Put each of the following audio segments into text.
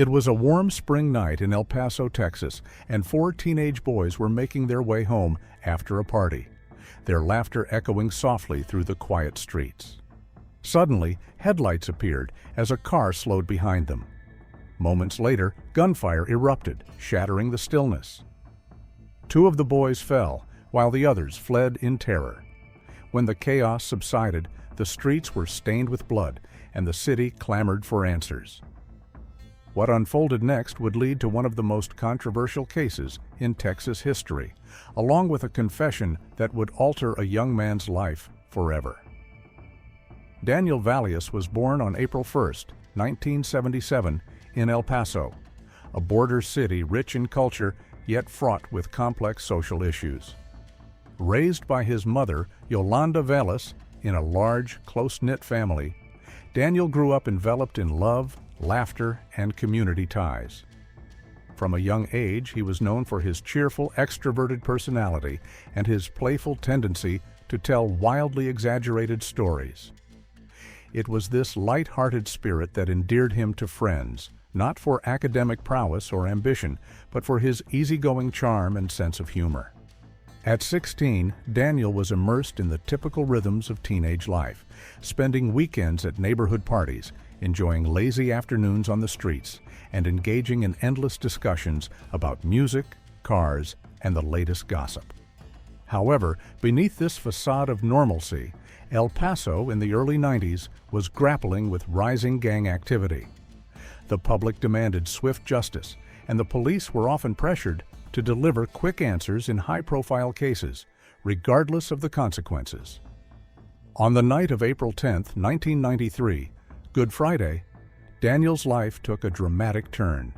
It was a warm spring night in El Paso, Texas, and four teenage boys were making their way home after a party, their laughter echoing softly through the quiet streets. Suddenly, headlights appeared as a car slowed behind them. Moments later, gunfire erupted, shattering the stillness. Two of the boys fell, while the others fled in terror. When the chaos subsided, the streets were stained with blood, and the city clamored for answers. What unfolded next would lead to one of the most controversial cases in Texas history, along with a confession that would alter a young man's life forever. Daniel Valius was born on April 1, 1977, in El Paso, a border city rich in culture yet fraught with complex social issues. Raised by his mother, Yolanda Valius, in a large, close-knit family, Daniel grew up enveloped in love, laughter, and community ties. From a young age, he was known for his cheerful, extroverted personality and his playful tendency to tell wildly exaggerated stories. It was this light-hearted spirit that endeared him to friends, not for academic prowess or ambition, but for his easygoing charm and sense of humor. At 16, Daniel was immersed in the typical rhythms of teenage life, spending weekends at neighborhood parties, enjoying lazy afternoons on the streets, and engaging in endless discussions about music, cars, and the latest gossip. However, beneath this facade of normalcy, El Paso in the early 90s was grappling with rising gang activity. The public demanded swift justice, and the police were often pressured to deliver quick answers in high-profile cases, regardless of the consequences. On the night of April 10, 1993, Good Friday, Daniel's life took a dramatic turn.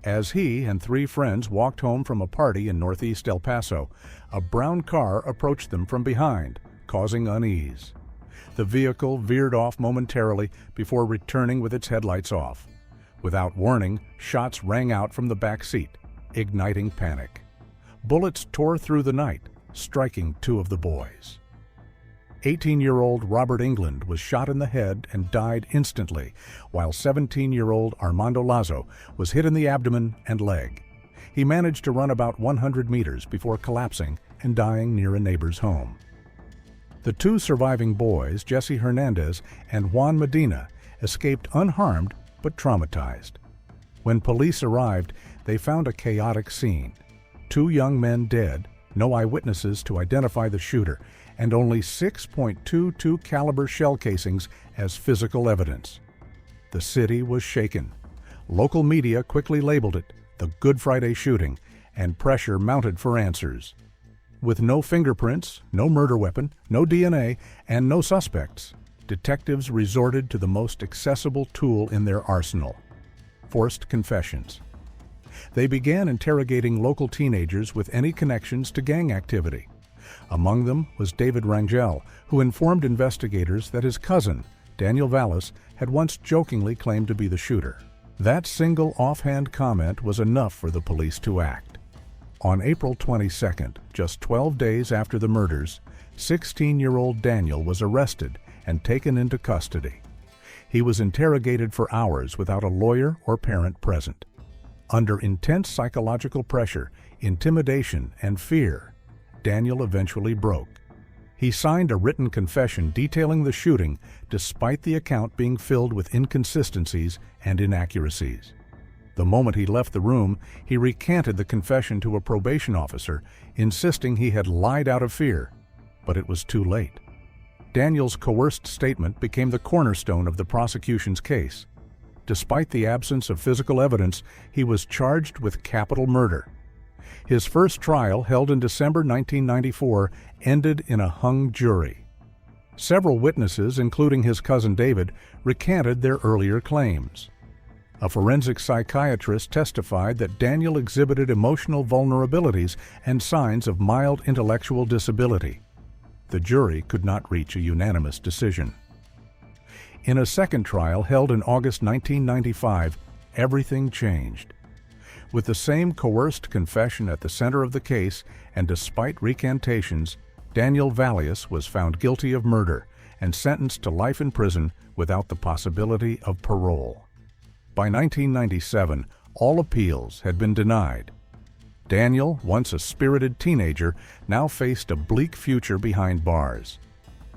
As he and three friends walked home from a party in northeast El Paso, a brown car approached them from behind, causing unease. The vehicle veered off momentarily before returning with its headlights off. Without warning, shots rang out from the back seat, igniting panic. Bullets tore through the night, striking two of the boys. 18-year-old Robert England was shot in the head and died instantly, while 17-year-old Armando Lazo was hit in the abdomen and leg. He managed to run about 100 meters before collapsing and dying near a neighbor's home. The two surviving boys, Jesse Hernandez and Juan Medina, escaped unharmed but traumatized. When police arrived, they found a chaotic scene. Two young men dead, no eyewitnesses to identify the shooter, and only 6.22 caliber shell casings as physical evidence. The city was shaken. Local media quickly labeled it the Good Friday shooting, and pressure mounted for answers. With no fingerprints, no murder weapon, no DNA, and no suspects, detectives resorted to the most accessible tool in their arsenal: forced confessions. They began interrogating local teenagers with any connections to gang activity. Among them was David Rangel, who informed investigators that his cousin, Daniel Valius, had once jokingly claimed to be the shooter. That single offhand comment was enough for the police to act. On April 22nd, just 12 days after the murders, 16-year-old Daniel was arrested and taken into custody. He was interrogated for hours without a lawyer or parent present. Under intense psychological pressure, intimidation, and fear, Daniel eventually broke. He signed a written confession detailing the shooting, despite the account being filled with inconsistencies and inaccuracies. The moment he left the room, he recanted the confession to a probation officer, insisting he had lied out of fear, but it was too late. Daniel's coerced statement became the cornerstone of the prosecution's case. Despite the absence of physical evidence, he was charged with capital murder. His first trial, held in December 1994, ended in a hung jury. Several witnesses, including his cousin David, recanted their earlier claims. A forensic psychiatrist testified that Daniel exhibited emotional vulnerabilities and signs of mild intellectual disability. The jury could not reach a unanimous decision. In a second trial held in August 1995, everything changed. With the same coerced confession at the center of the case, and despite recantations, Daniel Valius was found guilty of murder and sentenced to life in prison without the possibility of parole. By 1997, all appeals had been denied. Daniel, once a spirited teenager, now faced a bleak future behind bars.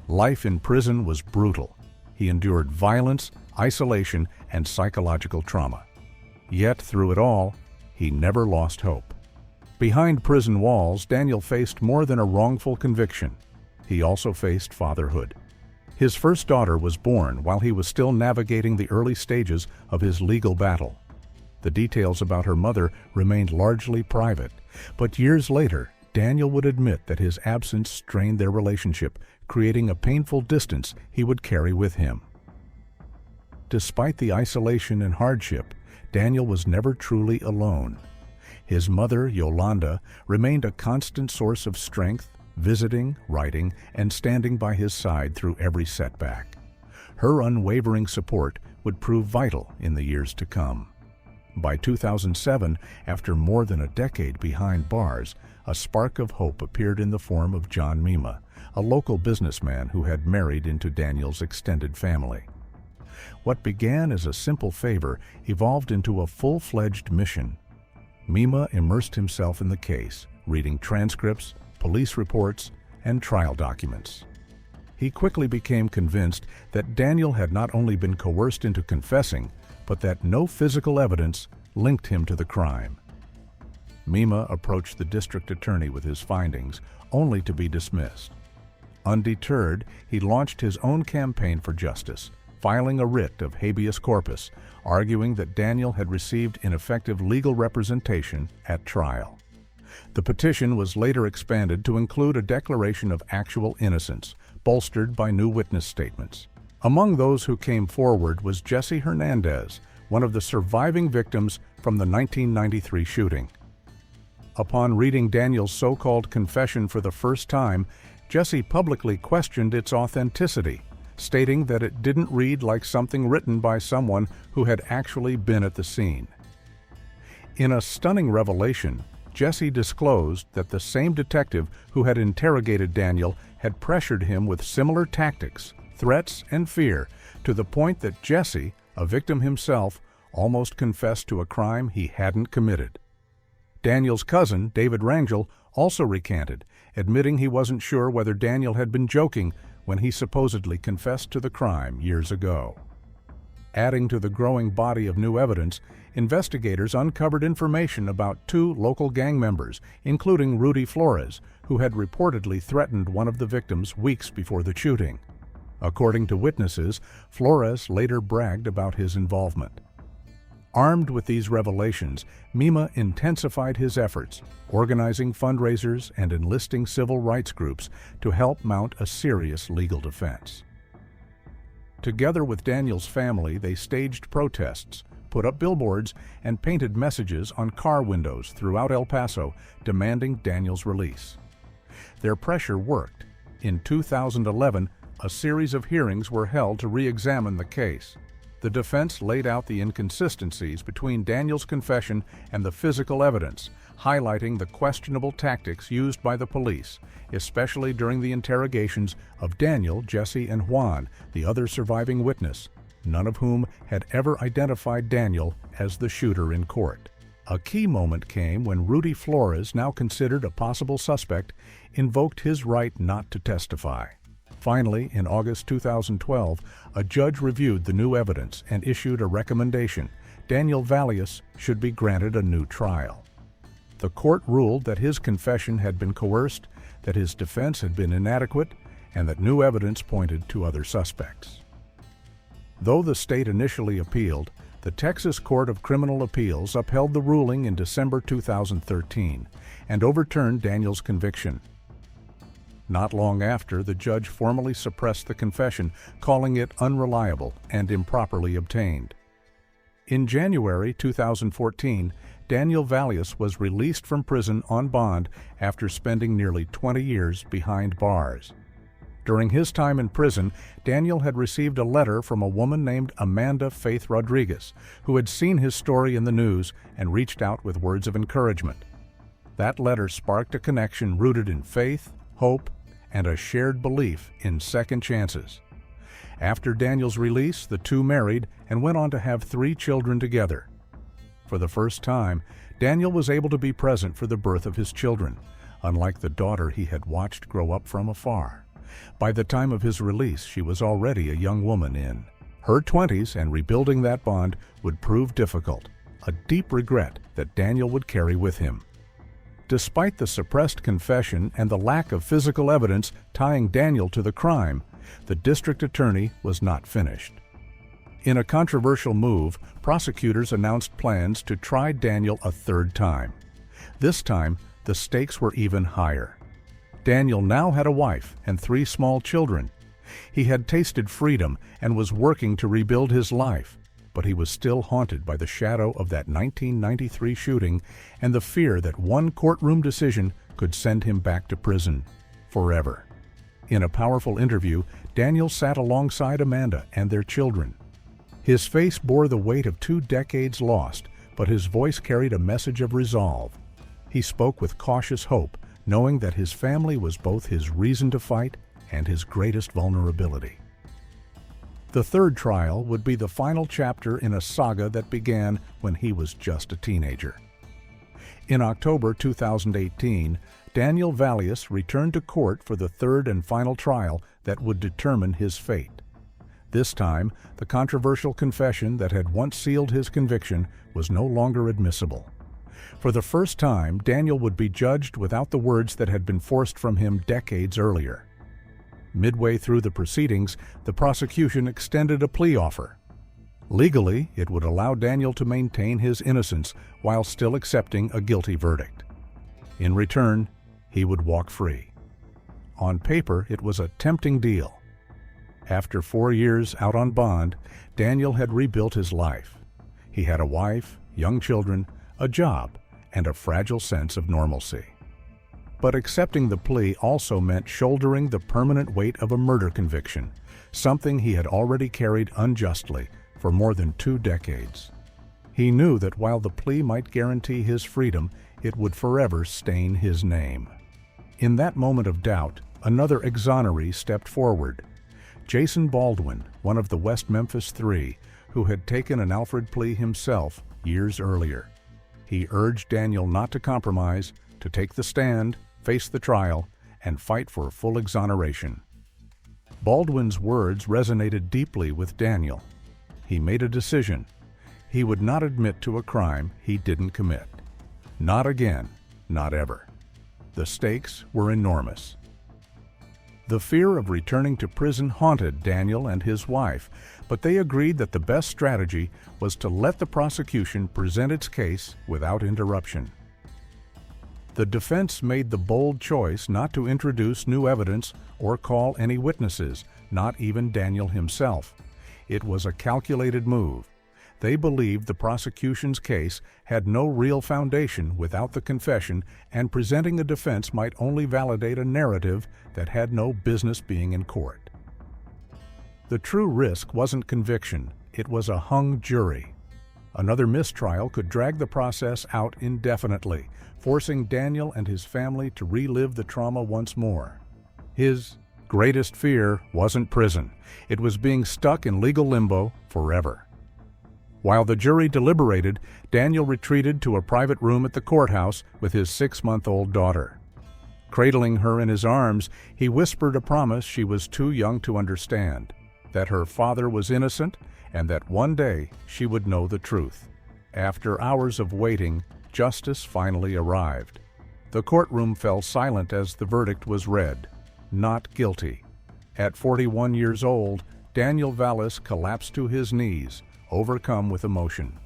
Life in prison was brutal. He endured violence, isolation, and psychological trauma. Yet, through it all, he never lost hope. Behind prison walls, Daniel faced more than a wrongful conviction. He also faced fatherhood. His first daughter was born while he was still navigating the early stages of his legal battle. The details about her mother remained largely private, but years later, Daniel would admit that his absence strained their relationship, creating a painful distance he would carry with him. Despite the isolation and hardship, Daniel was never truly alone. His mother, Yolanda, remained a constant source of strength, visiting, writing, and standing by his side through every setback. Her unwavering support would prove vital in the years to come. By 2007, after more than a decade behind bars, a spark of hope appeared in the form of John Mima, a local businessman who had married into Daniel's extended family. What began as a simple favor evolved into a full-fledged mission. Mima immersed himself in the case, reading transcripts, police reports, and trial documents. He quickly became convinced that Daniel had not only been coerced into confessing, but that no physical evidence linked him to the crime. Mima approached the district attorney with his findings, only to be dismissed. Undeterred, he launched his own campaign for justice, filing a writ of habeas corpus, arguing that Daniel had received ineffective legal representation at trial. The petition was later expanded to include a declaration of actual innocence, bolstered by new witness statements. Among those who came forward was Jesse Hernandez, one of the surviving victims from the 1993 shooting. Upon reading Daniel's so-called confession for the first time, Jesse publicly questioned its authenticity, stating that it didn't read like something written by someone who had actually been at the scene. In a stunning revelation, Jesse disclosed that the same detective who had interrogated Daniel had pressured him with similar tactics, threats, and fear, to the point that Jesse, a victim himself, almost confessed to a crime he hadn't committed. Daniel's cousin, David Rangel, also recanted, admitting he wasn't sure whether Daniel had been joking when he supposedly confessed to the crime years ago. Adding to the growing body of new evidence, investigators uncovered information about two local gang members, including Rudy Flores, who had reportedly threatened one of the victims weeks before the shooting. According to witnesses, Flores later bragged about his involvement. Armed with these revelations, Mima intensified his efforts, organizing fundraisers and enlisting civil rights groups to help mount a serious legal defense. Together with Daniel's family, they staged protests, put up billboards, and painted messages on car windows throughout El Paso demanding Daniel's release. Their pressure worked. In 2011, a series of hearings were held to re-examine the case. The defense laid out the inconsistencies between Daniel's confession and the physical evidence, highlighting the questionable tactics used by the police, especially during the interrogations of Daniel, Jesse, and Juan, the other surviving witness, none of whom had ever identified Daniel as the shooter in court. A key moment came when Rudy Flores, now considered a possible suspect, invoked his right not to testify. Finally, in August 2012, a judge reviewed the new evidence and issued a recommendation: Daniel Valius should be granted a new trial. The court ruled that his confession had been coerced, that his defense had been inadequate, and that new evidence pointed to other suspects. Though the state initially appealed, the Texas Court of Criminal Appeals upheld the ruling in December 2013 and overturned Daniel's conviction. Not long after, the judge formally suppressed the confession, calling it unreliable and improperly obtained. In January 2014, Daniel Valius was released from prison on bond after spending nearly 20 years behind bars. During his time in prison, Daniel had received a letter from a woman named Amanda Faith Rodriguez, who had seen his story in the news and reached out with words of encouragement. That letter sparked a connection rooted in faith, hope, and a shared belief in second chances. After Daniel's release, the two married and went on to have 3 children together. For the first time, Daniel was able to be present for the birth of his children, unlike the daughter he had watched grow up from afar. By the time of his release, she was already a young woman in her 20s, and rebuilding that bond would prove difficult, a deep regret that Daniel would carry with him. Despite the suppressed confession and the lack of physical evidence tying Daniel to the crime, the district attorney was not finished. In a controversial move, prosecutors announced plans to try Daniel a 3rd time. This time, the stakes were even higher. Daniel now had a wife and 3 small children. He had tasted freedom and was working to rebuild his life, but he was still haunted by the shadow of that 1993 shooting and the fear that one courtroom decision could send him back to prison forever. In a powerful interview, Daniel sat alongside Amanda and their children. His face bore the weight of 2 decades lost, but his voice carried a message of resolve. He spoke with cautious hope, knowing that his family was both his reason to fight and his greatest vulnerability. The 3rd trial would be the final chapter in a saga that began when he was just a teenager. In October 2018, Daniel Valius returned to court for the 3rd and final trial that would determine his fate. This time, the controversial confession that had once sealed his conviction was no longer admissible. For the first time, Daniel would be judged without the words that had been forced from him decades earlier. Midway through the proceedings, the prosecution extended a plea offer. Legally, it would allow Daniel to maintain his innocence while still accepting a guilty verdict. In return, he would walk free. On paper, it was a tempting deal. After 4 years out on bond, Daniel had rebuilt his life. He had a wife, young children, a job, and a fragile sense of normalcy. But accepting the plea also meant shouldering the permanent weight of a murder conviction, something he had already carried unjustly for more than 2 decades. He knew that while the plea might guarantee his freedom, it would forever stain his name. In that moment of doubt, another exoneree stepped forward. Jason Baldwin, one of the West Memphis 3, who had taken an Alfred plea himself years earlier. He urged Daniel not to compromise, to take the stand, face the trial, and fight for full exoneration. Baldwin's words resonated deeply with Daniel. He made a decision. He would not admit to a crime he didn't commit. Not again, not ever. The stakes were enormous. The fear of returning to prison haunted Daniel and his wife, but they agreed that the best strategy was to let the prosecution present its case without interruption. The defense made the bold choice not to introduce new evidence or call any witnesses, not even Daniel himself. It was a calculated move. They believed the prosecution's case had no real foundation without the confession, and presenting a defense might only validate a narrative that had no business being in court. The true risk wasn't conviction, it was a hung jury. Another mistrial could drag the process out indefinitely, forcing Daniel and his family to relive the trauma once more. His greatest fear wasn't prison. It was being stuck in legal limbo forever. While the jury deliberated, Daniel retreated to a private room at the courthouse with his 6-month-old daughter. Cradling her in his arms, he whispered a promise she was too young to understand, that her father was innocent and that one day she would know the truth. After hours of waiting, justice finally arrived. The courtroom fell silent as the verdict was read. Not guilty. At 41 years old, Daniel Valius collapsed to his knees, overcome with emotion.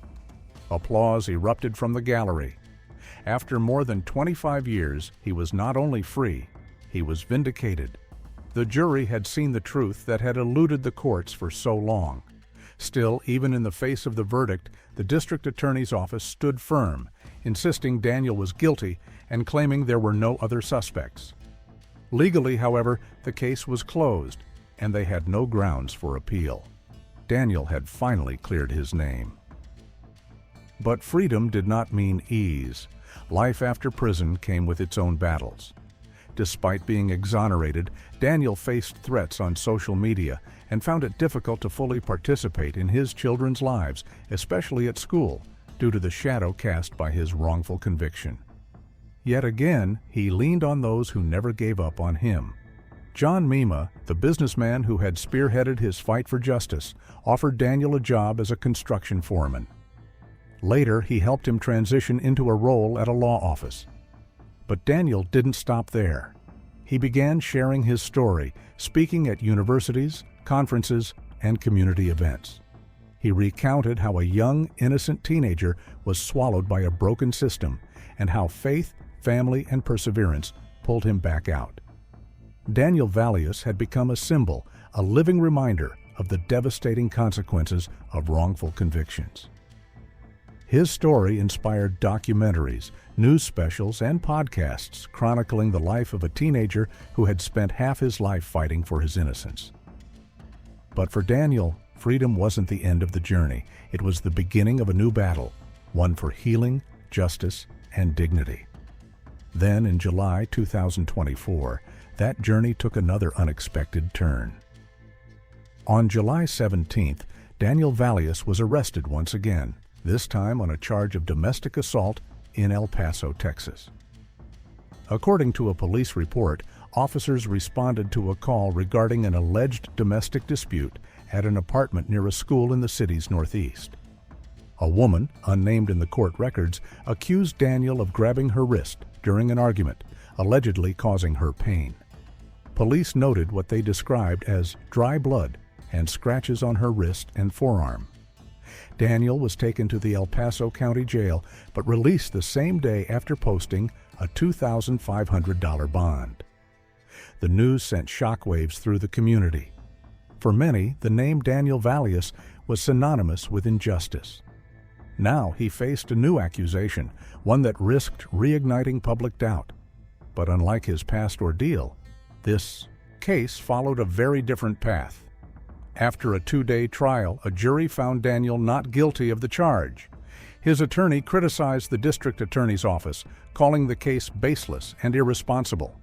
Applause erupted from the gallery. After more than 25 years, he was not only free, he was vindicated. The jury had seen the truth that had eluded the courts for so long. Still, even in the face of the verdict, the district attorney's office stood firm, insisting Daniel was guilty and claiming there were no other suspects. Legally, however, the case was closed, and they had no grounds for appeal. Daniel had finally cleared his name. But freedom did not mean ease. Life after prison came with its own battles. Despite being exonerated, Daniel faced threats on social media and found it difficult to fully participate in his children's lives, especially at school, due to the shadow cast by his wrongful conviction. Yet again, he leaned on those who never gave up on him. John Mima, the businessman who had spearheaded his fight for justice, offered Daniel a job as a construction foreman. Later, he helped him transition into a role at a law office. But Daniel didn't stop there. He began sharing his story, speaking at universities, conferences, and community events. He recounted how a young, innocent teenager was swallowed by a broken system and how faith, family, and perseverance pulled him back out. Daniel Valius had become a symbol, a living reminder of the devastating consequences of wrongful convictions. His story inspired documentaries, news specials, and podcasts chronicling the life of a teenager who had spent half his life fighting for his innocence. But for Daniel, freedom wasn't the end of the journey. It was the beginning of a new battle, one for healing, justice, and dignity. Then, in July 2024, that journey took another unexpected turn. On July 17th, Daniel Valius was arrested once again, this time on a charge of domestic assault in El Paso, Texas. According to a police report, officers responded to a call regarding an alleged domestic dispute at an apartment near a school in the city's northeast. A woman, unnamed in the court records, accused Daniel of grabbing her wrist during an argument, allegedly causing her pain. Police noted what they described as dry blood and scratches on her wrist and forearm. Daniel was taken to the El Paso County Jail, but released the same day after posting a $2,500 bond. The news sent shockwaves through the community. For many, the name Daniel Valius was synonymous with injustice. Now he faced a new accusation, one that risked reigniting public doubt. But unlike his past ordeal, this case followed a very different path. After a 2-day trial, a jury found Daniel not guilty of the charge. His attorney criticized the district attorney's office, calling the case baseless and irresponsible.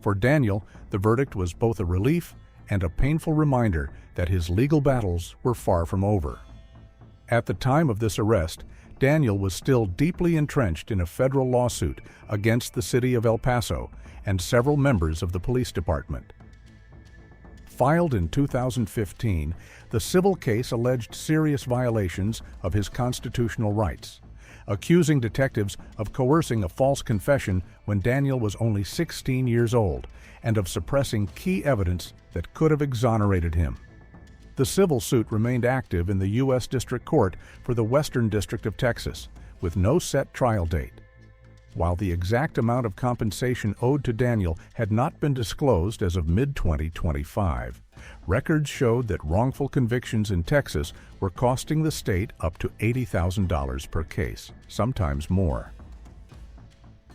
For Daniel, the verdict was both a relief and a painful reminder that his legal battles were far from over. At the time of this arrest, Daniel was still deeply entrenched in a federal lawsuit against the city of El Paso and several members of the police department. Filed in 2015, the civil case alleged serious violations of his constitutional rights, accusing detectives of coercing a false confession when Daniel was only 16 years old and of suppressing key evidence that could have exonerated him. The civil suit remained active in the U.S. District Court for the Western District of Texas, with no set trial date. While the exact amount of compensation owed to Daniel had not been disclosed as of mid-2025, records showed that wrongful convictions in Texas were costing the state up to $80,000 per case, sometimes more.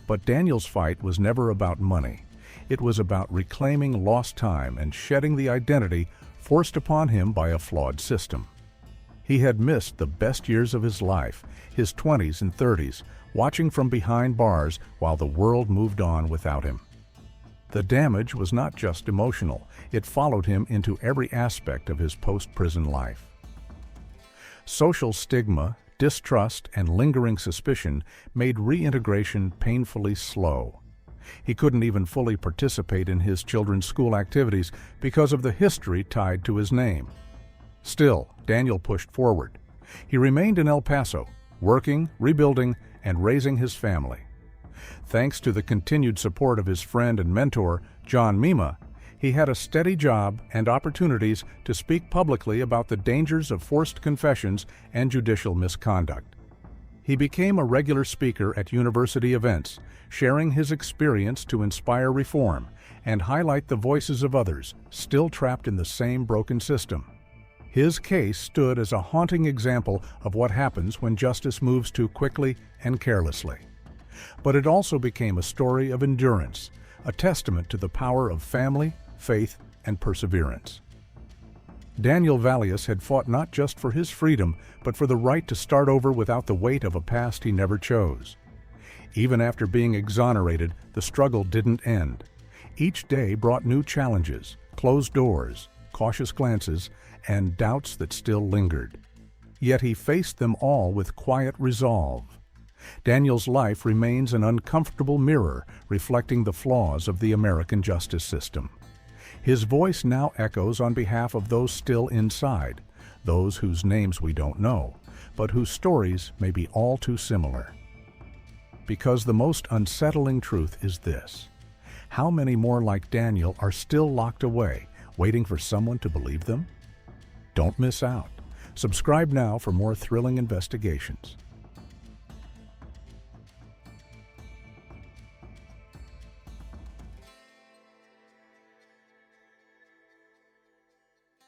But Daniel's fight was never about money. It was about reclaiming lost time and shedding the identity forced upon him by a flawed system. He had missed the best years of his life, his 20s and 30s, watching from behind bars while the world moved on without him. The damage was not just emotional, it followed him into every aspect of his post-prison life. Social stigma, distrust, and lingering suspicion made reintegration painfully slow. He couldn't even fully participate in his children's school activities because of the history tied to his name. Still, Daniel pushed forward. He remained in El Paso, working, rebuilding, and raising his family. Thanks to the continued support of his friend and mentor, John Mima, he had a steady job and opportunities to speak publicly about the dangers of forced confessions and judicial misconduct. He became a regular speaker at university events, sharing his experience to inspire reform and highlight the voices of others still trapped in the same broken system. His case stood as a haunting example of what happens when justice moves too quickly and carelessly. But it also became a story of endurance, a testament to the power of family, faith, and perseverance. Daniel Valius had fought not just for his freedom, but for the right to start over without the weight of a past he never chose. Even after being exonerated, the struggle didn't end. Each day brought new challenges, closed doors, cautious glances, and doubts that still lingered. Yet he faced them all with quiet resolve. Daniel's life remains an uncomfortable mirror reflecting the flaws of the American justice system. His voice now echoes on behalf of those still inside, those whose names we don't know, but whose stories may be all too similar. Because the most unsettling truth is this: how many more like Daniel are still locked away, waiting for someone to believe them? Don't miss out. Subscribe now for more thrilling investigations.